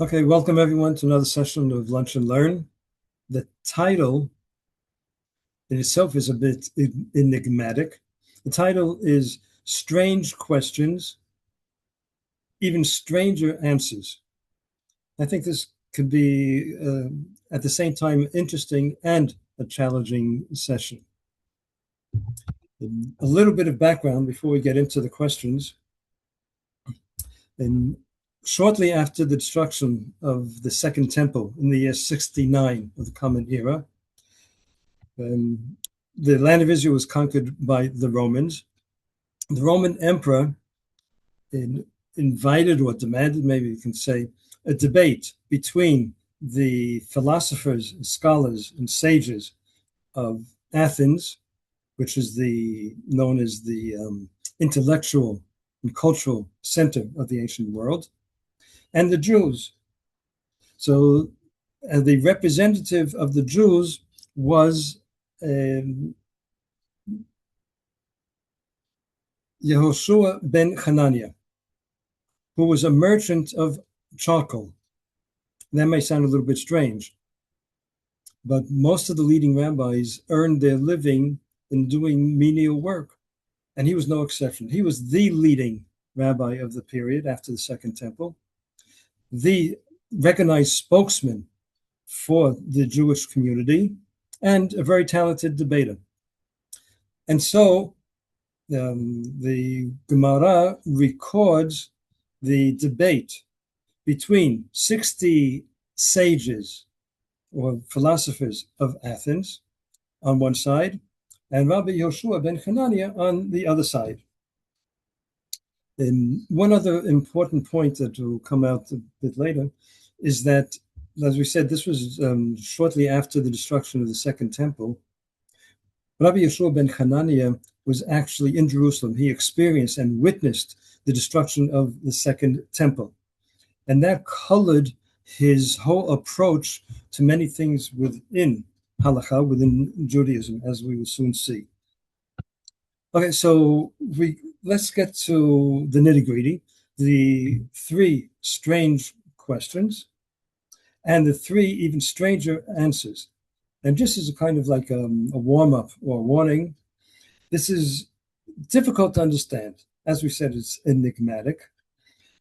Okay, welcome everyone to another session of Lunch and Learn. The title in itself is a bit enigmatic. The title is Strange Questions, Even Stranger Answers. I think this could be at the same time interesting and a challenging session. A little bit of background before we get into the questions. And shortly after the destruction of the Second Temple in the year 69 of the Common Era, the land of Israel was conquered by the Romans. The Roman emperor invited or demanded, maybe you can say, a debate between the philosophers, scholars, and sages of Athens, which is known as the intellectual and cultural center of the ancient world, and the Jews. So the representative of the Jews was Yehoshua ben Hananiah, who was a merchant of charcoal. That may sound a little bit strange, but most of the leading rabbis earned their living in doing menial work, and he was no exception. He was the leading rabbi of the period after the Second Temple, the recognized spokesman for the Jewish community, and a very talented debater. And so the Gemara records the debate between 60 sages or philosophers of Athens on one side and Rabbi Yehoshua ben Hananiah on the other side. And one other important point that will come out a bit later is that, as we said, this was shortly after the destruction of the Second Temple. Rabbi Yehoshua ben Hananiah was actually in Jerusalem. He experienced and witnessed the destruction of the Second Temple. And that colored his whole approach to many things within halakha, within Judaism, as we will soon see. Okay, so let's get to the nitty-gritty, the three strange questions and the three even stranger answers. And just as a kind of like a warm-up or warning, this is difficult to understand. As we said, it's enigmatic.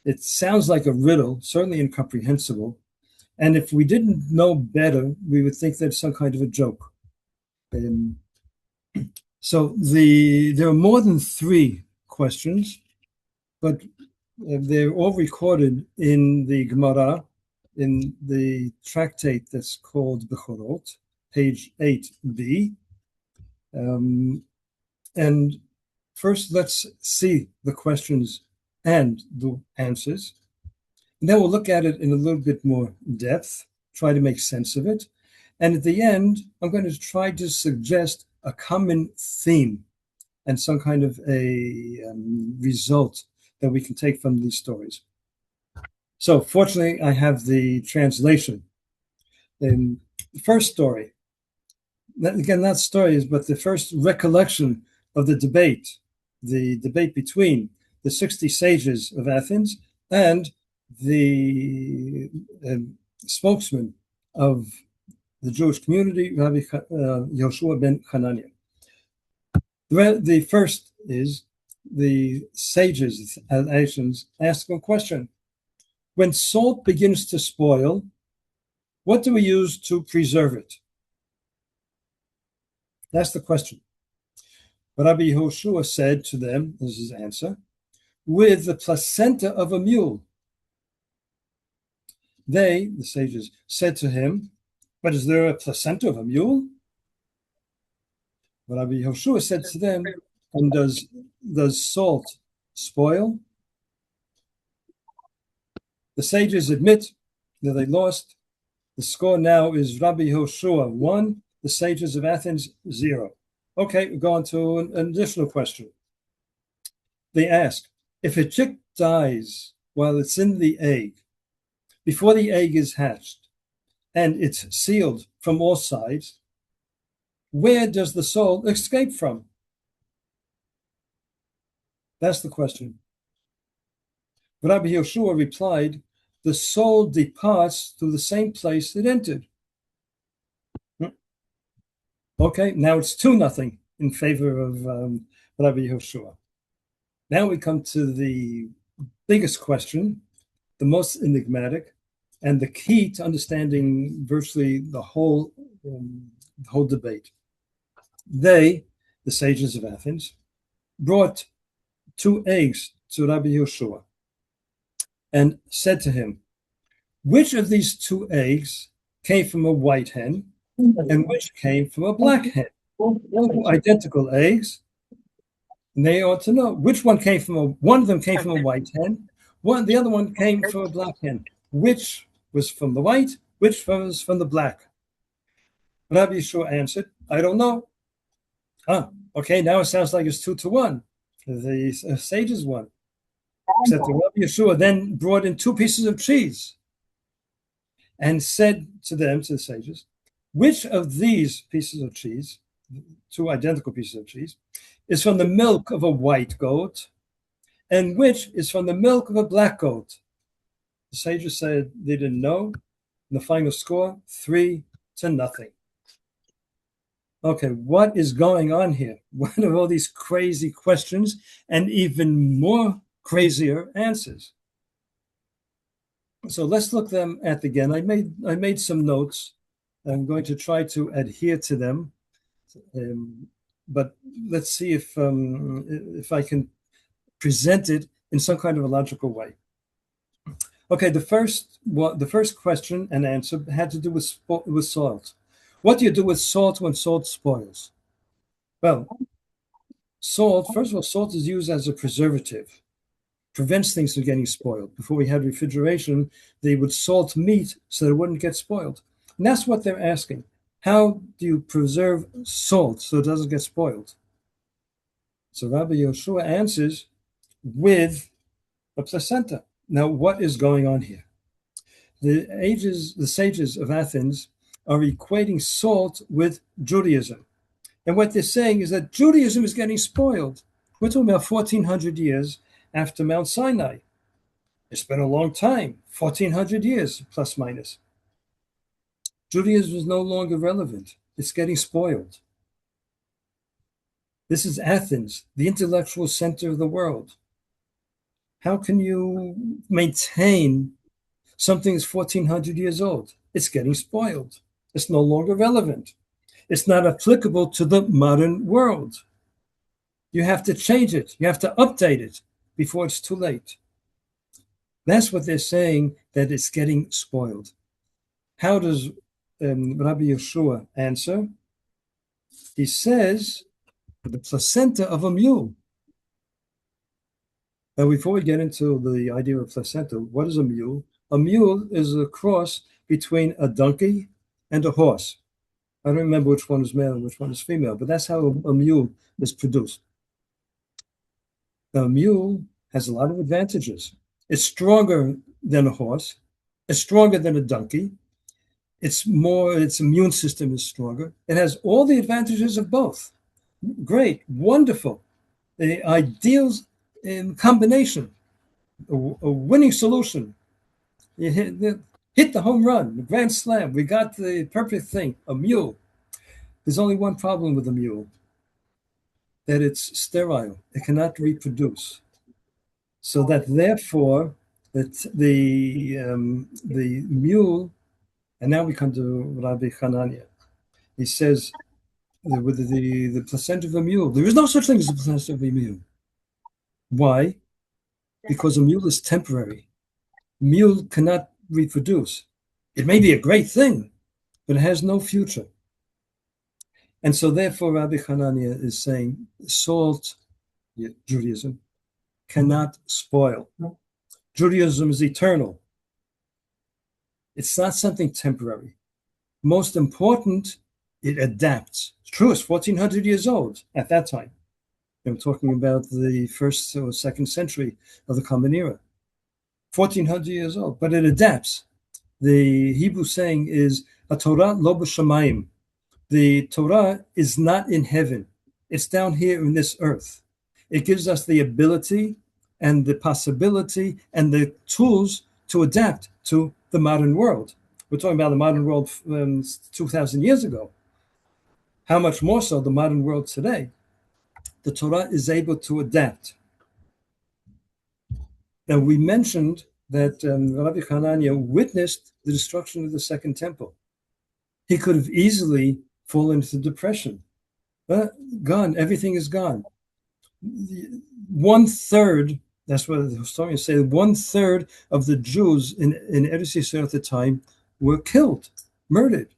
It sounds like a riddle, certainly incomprehensible. And if we didn't know better, we would think that's some kind of a joke. So there are more than three questions, but they're all recorded in the Gemara, in the tractate that's called Bechorot, page 8b. And first, let's see the questions and the answers. And then we'll look at it in a little bit more depth, try to make sense of it. And at the end, I'm going to try to suggest a common theme and some kind of a result that we can take from these stories. So fortunately, I have the translation. The first story, again, not stories, but the first recollection of the debate between the 60 sages of Athens and the spokesman of the Jewish community, Rabbi Yehoshua ben Hananiah. The first is the sages of Athens ask a question. When salt begins to spoil, what do we use to preserve it? That's the question. But Rabbi Yehoshua said to them, this is his answer, with the placenta of a mule. They, the sages, said to him, but is there a placenta of a mule? But Rabbi Yehoshua said to them, and does salt spoil? The sages admit that they lost. The score now is Rabbi Yehoshua 1, the sages of Athens 0. Okay, we go on to an additional question. They ask, if a chick dies while it's in the egg, before the egg is hatched, and it's sealed from all sides, where does the soul escape from? That's the question. Rabbi Yehoshua replied, the soul departs to the same place it entered. Okay, now it's 2-0 in favor of Rabbi Yehoshua. Now we come to the biggest question, the most enigmatic, and the key to understanding virtually the whole debate. They, the sages of Athens, brought 2 eggs to Rabbi Yehoshua and said to him, which of these 2 eggs came from a white hen and which came from a black hen? 2 identical eggs, and they ought to know which one came from one of them came from a white hen, the other one came from a black hen. Which was from the white, which was from the black? Rabbi Yeshua answered, I don't know. Okay, now it sounds like it's 2-1. The sages won. Except that Rabbi Yeshua then brought in 2 pieces of cheese and said to them, to the sages, which of these pieces of cheese, 2 identical pieces of cheese, is from the milk of a white goat, and which is from the milk of a black goat? The sages said they didn't know. And the final score, 3-0. Okay, what is going on here? What are all these crazy questions and even more crazier answers? So let's look them at again. I made some notes. I'm going to try to adhere to them, but let's see if I can present it in some kind of a logical way. Okay, the first question and answer had to do with salt. What do you do with salt when salt spoils? Well, first of all, salt is used as a preservative, prevents things from getting spoiled. Before we had refrigeration, they would salt meat so that it wouldn't get spoiled. And that's what they're asking. How do you preserve salt so it doesn't get spoiled? So Rabbi Yehoshua answers with a placenta. Now, what is going on here? The sages of Athens are equating salt with Judaism. And what they're saying is that Judaism is getting spoiled. We're talking about 1,400 years after Mount Sinai. It's been a long time, 1,400 years, plus minus. Judaism is no longer relevant. It's getting spoiled. This is Athens, the intellectual center of the world. How can you maintain something that's 1,400 years old? It's getting spoiled. It's no longer relevant. It's not applicable to the modern world. You have to change it. You have to update it before it's too late. That's what they're saying, that it's getting spoiled. How does Rabbi Yehoshua answer? He says, the placenta of a mule. Now, before we get into the idea of placenta, what is a mule? A mule is a cross between a donkey and a horse. I don't remember which one is male and which one is female, but that's how a mule is produced. Now, a mule has a lot of advantages. It's stronger than a horse. It's stronger than a donkey. Its immune system is stronger. It has all the advantages of both. Great, wonderful, the ideal combination, a winning solution. You hit the home run, the grand slam. We got the perfect thing, a mule. There's only one problem with a mule, that it's sterile. It cannot reproduce. So that therefore, the mule, and now we come to Rabbi Hanania. He says, with the placenta of a mule, there is no such thing as a placenta of a mule. Why? Because a mule is temporary. Mule cannot reproduce. It may be a great thing, but it has no future. And so therefore, Rabbi Hanania is saying salt, Judaism, cannot spoil. Judaism is eternal. It's not something temporary. Most important, it adapts. It's true, it's 1,400 years old at that time. I'm talking about the 1st or 2nd century of the Common Era. 1,400 years old, but it adapts. The Hebrew saying is, a Torah lo b'shamayim. The Torah is not in heaven. It's down here in this earth. It gives us the ability and the possibility and the tools to adapt to the modern world. We're talking about the modern world 2,000 years ago. How much more so the modern world today? The Torah is able to adapt. Now, we mentioned that Rabbi Hanania witnessed the destruction of the Second Temple. He could have easily fallen into depression. Gone, everything is gone. 1/3, that's what the historians say, 1/3 of the Jews in Eretz Yisrael at the time were killed, murdered.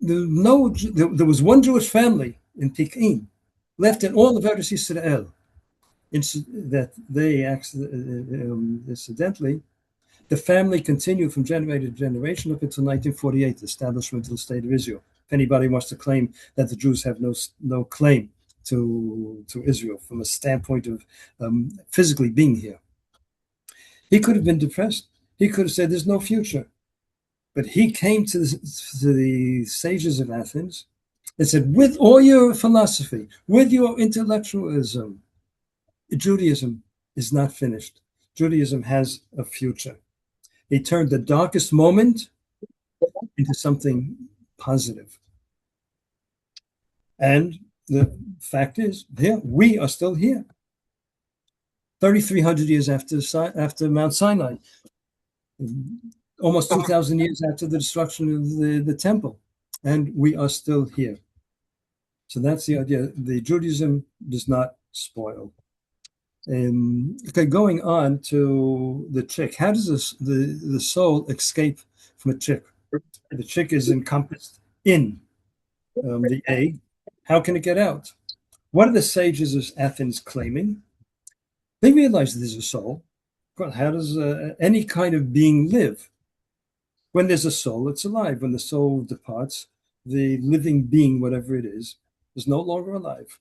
There was one Jewish family in Pekin left in all of Eretz Yisrael. That they incidentally, the family continued from generation to generation up until 1948, the establishment of the State of Israel. If anybody wants to claim that the Jews have no claim to Israel from a standpoint of physically being here, he could have been depressed. He could have said, "There's no future." But he came to the sages of Athens and said, "With all your philosophy, with your intellectualism, Judaism is not finished. Judaism has a future." He turned the darkest moment into something positive. And the fact is, we are still here. 3,300 years after Mount Sinai, almost 2,000 years after the destruction of the temple, and we are still here. So that's the idea. The Judaism does not spoil. Okay, going on to the chick. How does the soul escape from a chick? The chick is encompassed in the egg. How can it get out? What are the sages of Athens claiming? They realize there's a soul. How does any kind of being live? When there's a soul, it's alive. When the soul departs, the living being, whatever it is no longer alive.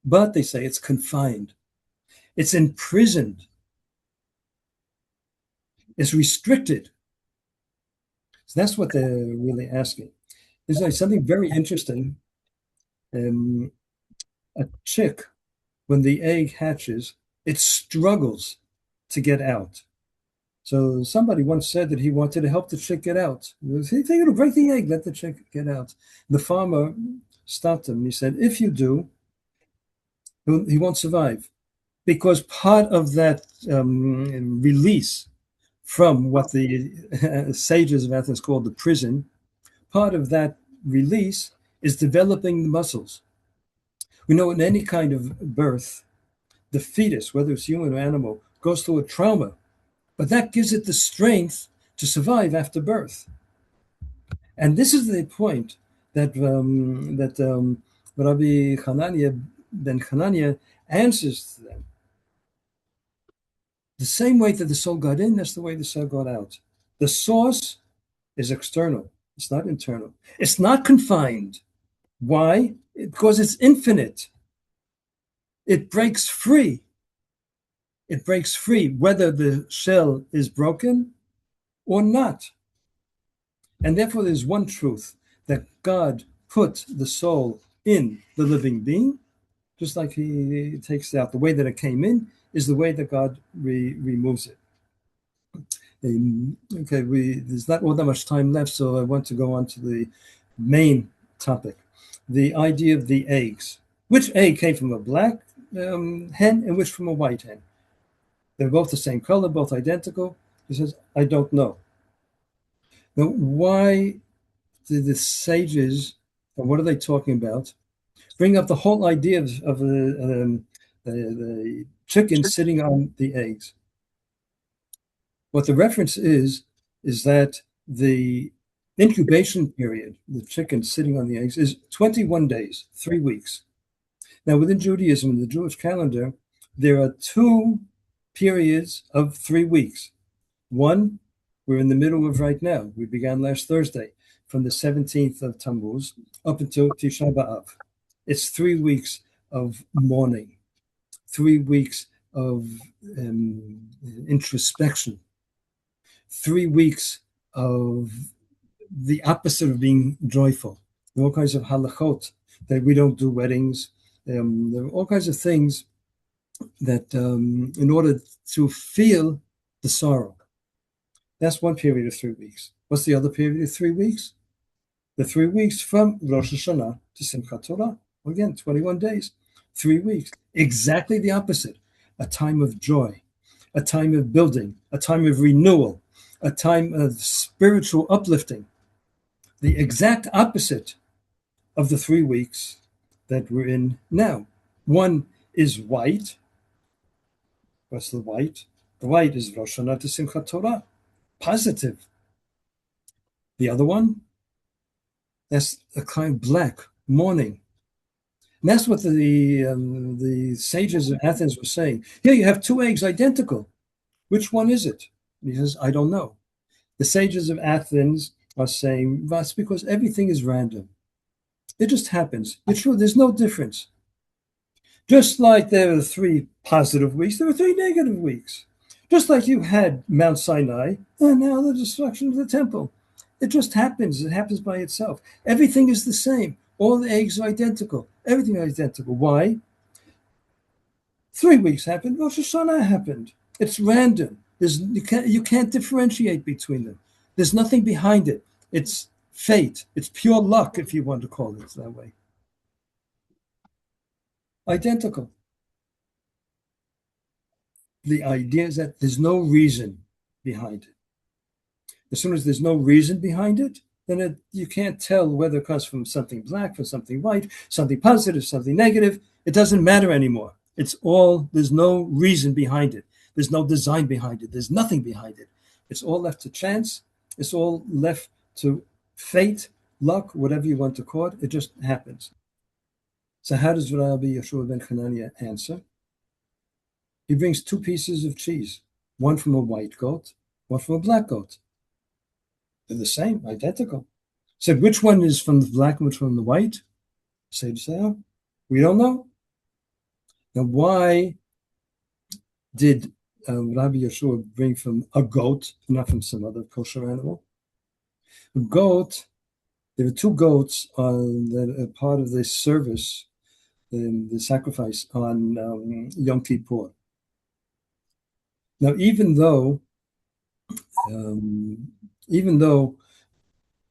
But they say it's confined. It's imprisoned. It's restricted. So that's what they're really asking. There's like something very interesting. A chick, when the egg hatches, it struggles to get out. So somebody once said that he wanted to help the chick get out. He said, "It'll break the egg, let the chick get out." The farmer stopped him. He said, "If you do, he won't survive." Because part of that release from what the sages of Athens called the prison, part of that release is developing the muscles. We know in any kind of birth, the fetus, whether it's human or animal, goes through a trauma, but that gives it the strength to survive after birth. And this is the point that Rabbi Hanania ben Hanania answers to them. The same way that the soul got in, that's the way the soul got out. The source is external. It's not internal. It's not confined. Why? Because it's infinite. It breaks free. It breaks free whether the shell is broken or not. And therefore, there's one truth, that God put the soul in the living being, just like he takes it out. The way that it came in is the way that God removes it. Okay, there's not all that much time left, so I want to go on to the main topic, the idea of the eggs. Which egg came from a black hen and which from a white hen? They're both the same color, both identical. He says, "I don't know." Now, why did the sages, and what are they talking about, bring up the whole idea of the chicken sitting on the eggs? What the reference is that the incubation period, the chicken sitting on the eggs, is 21 days, 3 weeks. Now, within Judaism, the Jewish calendar, there are 2 periods of 3 weeks. One, we're in the middle of right now. We began last Thursday, from the 17th of Tammuz up until Tisha B'Av. It's 3 weeks of mourning, 3 weeks of introspection, 3 weeks of the opposite of being joyful. There are all kinds of halachot that we don't do weddings. There are all kinds of things that in order to feel the sorrow. That's one period of 3 weeks. What's the other period of 3 weeks? The 3 weeks from Rosh Hashanah to Simchat Torah. Again, 21 days, 3 weeks. Exactly the opposite. A time of joy, a time of building, a time of renewal, a time of spiritual uplifting. The exact opposite of the 3 weeks that we're in now. One is white. What's the white? The white is Rosh Hashanah to Simchat Torah. Positive. The other one, that's a kind of black, mourning. And that's what the sages of Athens were saying. Here you have two eggs identical. Which one is it? And he says, I don't know. The sages of Athens are saying, that's because everything is random. It just happens. It's true, there's no difference. Just like there were 3 positive weeks, there were 3 negative weeks. Just like you had Mount Sinai, and now the destruction of the temple. It just happens. It happens by itself. Everything is the same. All the eggs are identical. Everything is identical. Why? 3 weeks happened. Rosh Hashanah happened. It's random. You can't differentiate between them. There's nothing behind it. It's fate. It's pure luck, if you want to call it that way. Identical. The idea is that there's no reason behind it. As soon as there's no reason behind it, then you can't tell whether it comes from something black, from something white, something positive, something negative. It doesn't matter anymore. There's no reason behind it. There's no design behind it. There's nothing behind it. It's all left to chance. It's all left to fate, luck, whatever you want to call it. It just happens. So how does Rabbi Yeshua ben Hanania answer? He brings 2 pieces of cheese, one from a white goat, one from a black goat. They're the same, identical. Said, which one is from the black and which one from the white? Say, we don't know. Now, why did Rabbi Yeshua bring from a goat, not from some other kosher animal? A goat, there are 2 goats that are part of the service, the sacrifice on Yom Kippur. Now, even though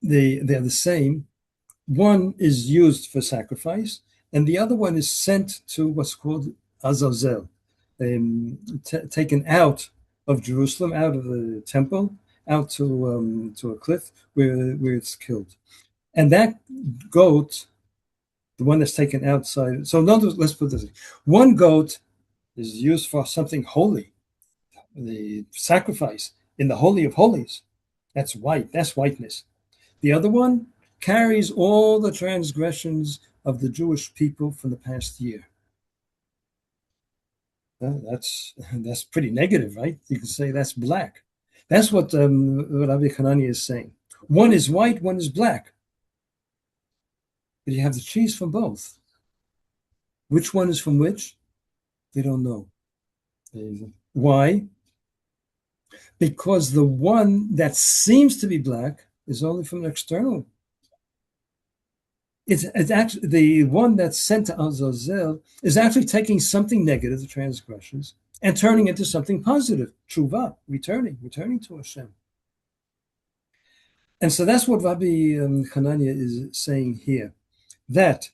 they're the same, one is used for sacrifice, and the other one is sent to what's called Azazel, taken out of Jerusalem, out of the temple, out to a cliff where it's killed. And that goat, the one that's taken outside, so let's put this: one goat is used for something holy, the sacrifice in the Holy of Holies. That's white. That's whiteness. The other one carries all the transgressions of the Jewish people from the past year. That's pretty negative, right? You can say that's black. That's what Rabbi Hanania is saying. One is white, one is black. But you have the cheese from both. Which one is from which? They don't know. Why? Because the one that seems to be black is only from an external. It's actually the one that's sent to Azazel is actually taking something negative, the transgressions, and turning it into something positive, tshuva, returning to Hashem. And so that's what Rabbi Hanania is saying here, that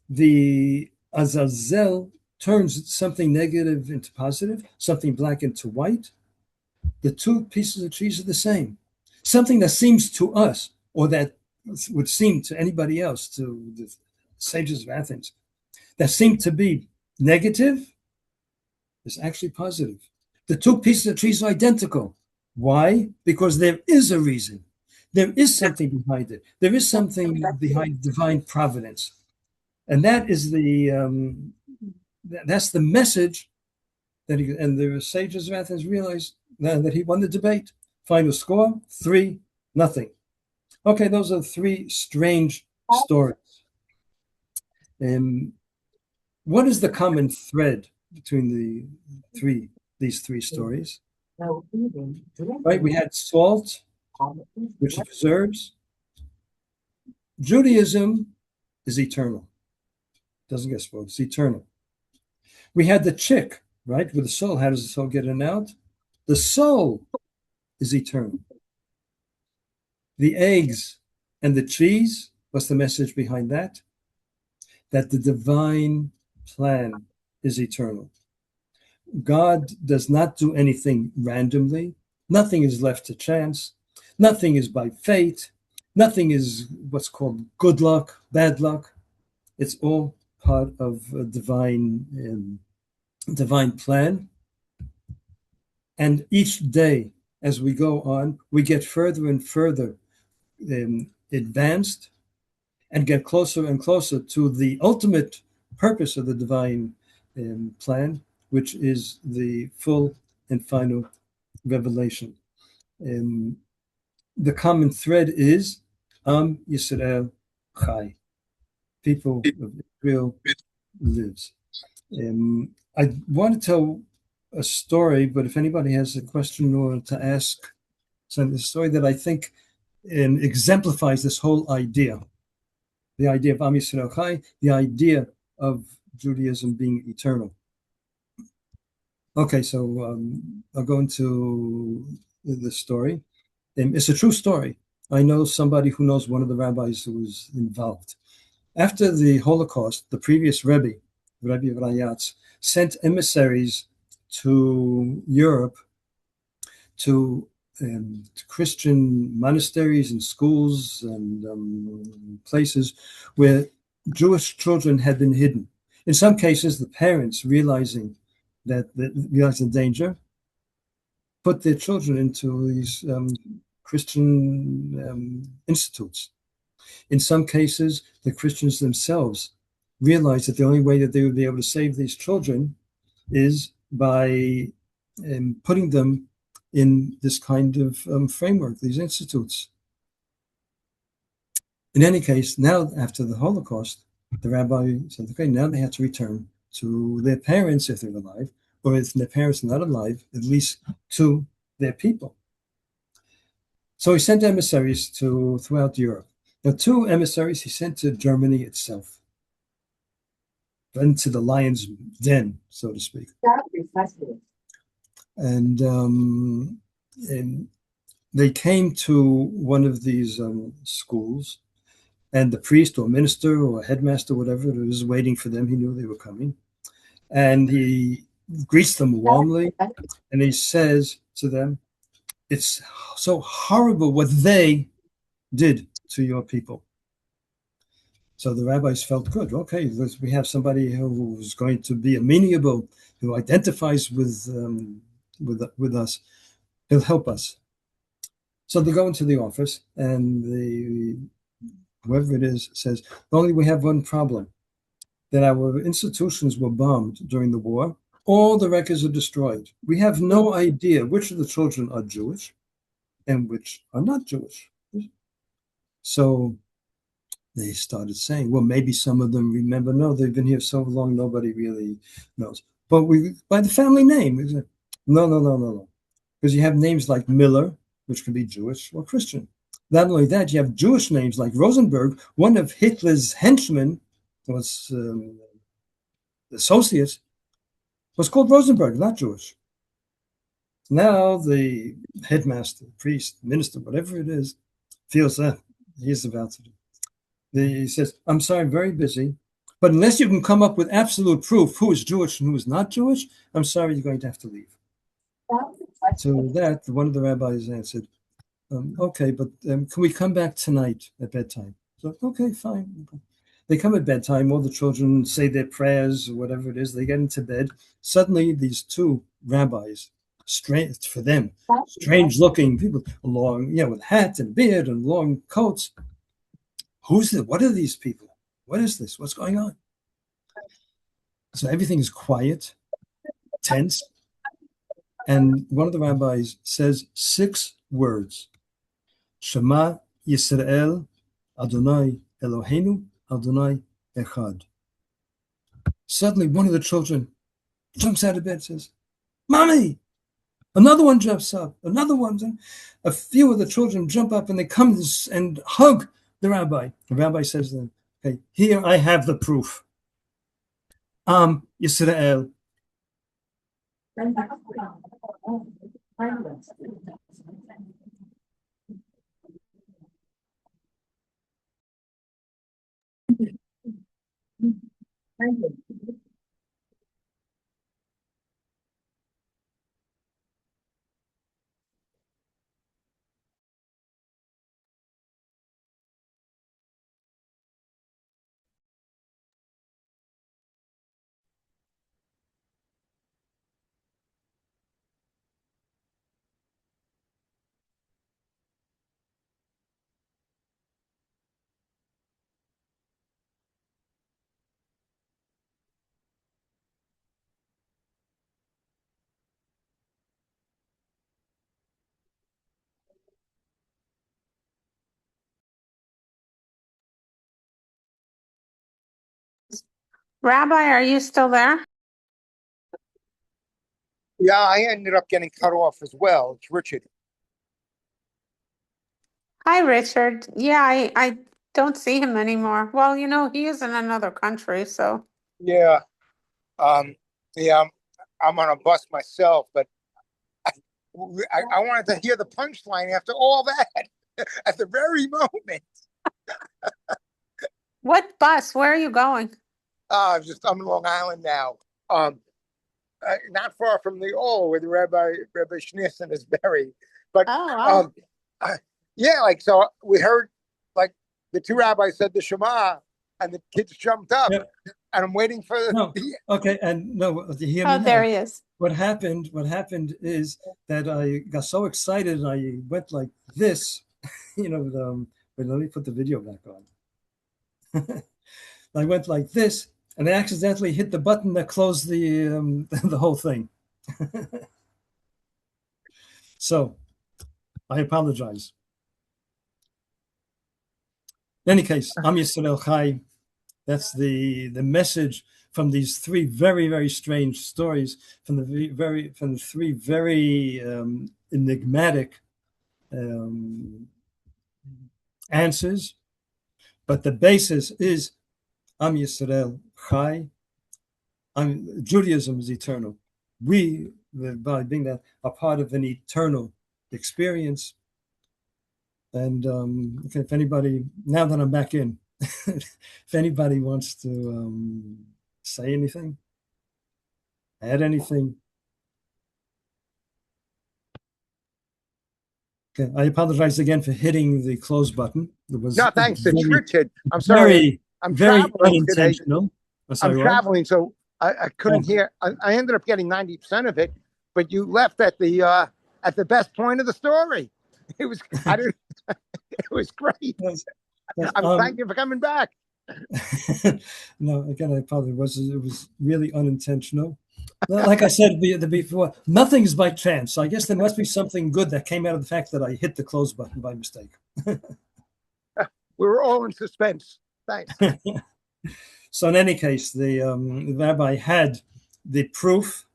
the Azazel turns something negative into positive, something black into white. The 2 pieces of cheese are the same. Something that seems to us, or that would seem to anybody else, to the sages of Athens, that seemed to be negative, is actually positive. The 2 pieces of cheese are identical. Why? Because there is a reason. There is something behind it. There is something behind divine providence. And that is that's the message that and the sages of Athens realized that he won the debate. Final score, 3-0. Okay, those are 3 strange stories. What is the common thread between these 3 stories? Right, we had salt, which preserves. Judaism is eternal. Doesn't get spoiled. It's eternal. We had the chick, right, with the soul. How does the soul get in and out? The soul is eternal. The eggs and the cheese, what's the message behind that? That the divine plan is eternal. God does not do anything randomly. Nothing is left to chance. Nothing is by fate. Nothing is what's called good luck, bad luck. It's all part of a divine plan. And each day, as we go on, we get further and further advanced and get closer and closer to the ultimate purpose of the divine plan, which is the full and final revelation. The common thread is Yisrael Chai. People of Israel lives. I want to tell a story, but if anybody has a question or to ask, so the story that I think exemplifies this whole idea, the idea of Am Yisrael Chai, the idea of Judaism being eternal. Okay, so I'll go into the story. It's a true story. I know somebody who knows one of the rabbis who was involved. After the Holocaust, the previous Rabbi Rayatz, sent emissaries to Europe to Christian monasteries and schools and places where Jewish children had been hidden. In some cases, the parents, realizing the danger, put their children into these Christian institutes. In some cases, the Christians themselves realized that the only way that they would be able to save these children is by putting them in this kind of framework, these institutes. In any case, now after the Holocaust, the rabbi said, okay, now they have to return to their parents if they're alive, or if their parents are not alive, at least to their people. So he sent emissaries throughout Europe. Now, 2 emissaries he sent to Germany itself, into the lion's den, so to speak. And they came to one of these schools, and the priest or minister or headmaster, whatever, was waiting for them. He knew they were coming. And he greets them warmly, and he says to them, it's so horrible what they did to your people. So the rabbis felt good. Okay, we have somebody who's going to be amenable, who identifies with us. He'll help us. So they go into the office, and whoever it is says, only we have one problem, that our institutions were bombed during the war. All the records are destroyed. We have no idea which of the children are Jewish and which are not Jewish. So they started saying, well, maybe some of them remember. No, they've been here so long, nobody really knows. But by the family name, no. Because you have names like Miller, which can be Jewish or Christian. Not only that, you have Jewish names like Rosenberg. One of Hitler's henchmen was associates, was called Rosenberg, not Jewish. Now the headmaster, priest, minister, whatever it is, feels that he's about to do. He says, I'm sorry, I'm very busy, but unless you can come up with absolute proof who is Jewish and who is not Jewish, I'm sorry, you're going to have to leave. To that, one of the rabbis answered, okay, but can we come back tonight at bedtime? So, okay, fine. They come at bedtime, all the children say their prayers, or whatever it is, they get into bed. Suddenly, these 2 rabbis, strange for them, strange-looking people, long, with hats and beard and long coats. Who's this? What are these people? What is this? What's going on? So everything is quiet, tense. And one of the rabbis says 6 words. Shema Yisrael, Adonai Eloheinu, Adonai Echad. Suddenly, one of the children jumps out of bed and says, Mommy! Another one jumps up. Another one. A few of the children jump up and they come and hug the rabbi. The rabbi says to them, okay, here I have the proof. Yisrael. Rabbi, are you still there? Yeah, I ended up getting cut off as well. It's Richard. Hi, Richard. Yeah, I don't see him anymore. Well, he is in another country, so. Yeah, um, yeah, I'm on a bus myself, but I wanted to hear the punchline after all that at the very moment. What bus? Where are you going? I'm in Long Island now. Um, not far from the where the Rabbi Schneerson is buried. But Oh, wow. um, uh, yeah, like so we heard like the two rabbis said the Shema, and the kids jumped up, Yep. and I'm waiting for No. Okay. And no, you hear me Oh, there now. he is. What happened is that I got so excited and I went like this, but let me put the video back on. I went like this and I accidentally hit the button that closed the the whole thing. So I apologize. In any case, Am Yisrael Chai. That's the message from these three very, very strange stories, from the three very enigmatic answers. But the basis is Am Yisrael Chai. Judaism is eternal. We, by being that, are part of an eternal experience. And if anybody, now that I'm back in, if anybody wants to say anything, add anything. Okay, I apologize again for hitting the close button. No, thanks. It's very, Richard. I'm sorry. very, I'm very traveling today. unintentional. I'm I'm sorry, what? traveling, so I couldn't hear. I ended up getting 90% of it, but you left at the best point of the story. It was I didn't. It was great. Yes, yes, I'm thank you for coming back. no, again, I apologize. It was really unintentional. Like I said before, nothing is by chance. So I guess there must be something good that came out of the fact that I hit the close button by mistake. We were all in suspense. Thanks. So in any case, the rabbi had the proof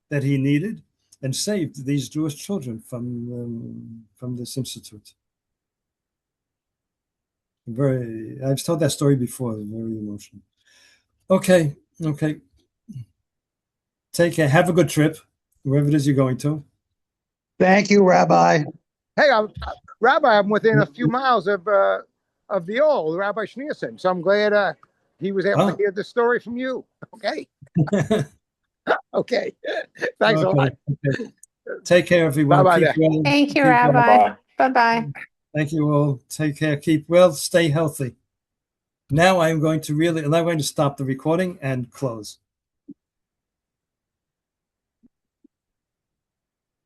that he needed and saved these Jewish children from this institute. I've told that story before. Very emotional. Okay. Take care. Have a good trip, wherever it is you're going to. Thank you, Rabbi. Hey, Rabbi, I'm within a few miles of the old Rabbi Schneerson, so I'm glad he was able to hear the story from you. Okay. Okay. Thanks a lot. Okay. Take care, everyone. Bye-bye. Keep well. Thank you, Rabbi. Bye-bye. Thank you all. Take care. Keep well. Stay healthy. Now I'm going to stop the recording and close.